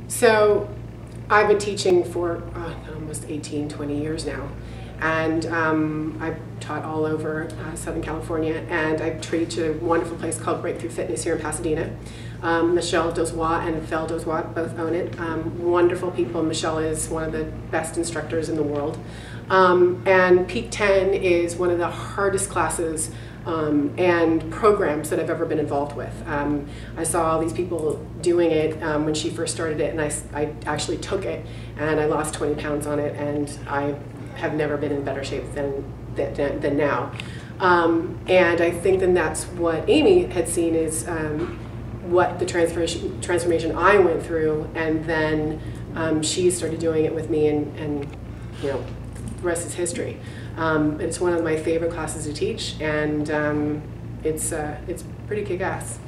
So I've been teaching for almost 18, 20 years now. And I've taught all over Southern California, and I teach at a wonderful place called Breakthrough Fitness here in Pasadena. Michelle Dozois and Phil Dozois both own it. Wonderful people. Michelle is one of the best instructors in the world. And Peak 10 is one of the hardest classes and programs that I've ever been involved with. I saw all these people doing it when she first started it, and I actually took it, and I lost 20 pounds on it, and I have never been in better shape than now. And I think then that's what Amy had seen is what the transformation I went through, and then she started doing it with me, and you know, the rest is history. It's one of my favorite classes to teach, and it's pretty kick-ass.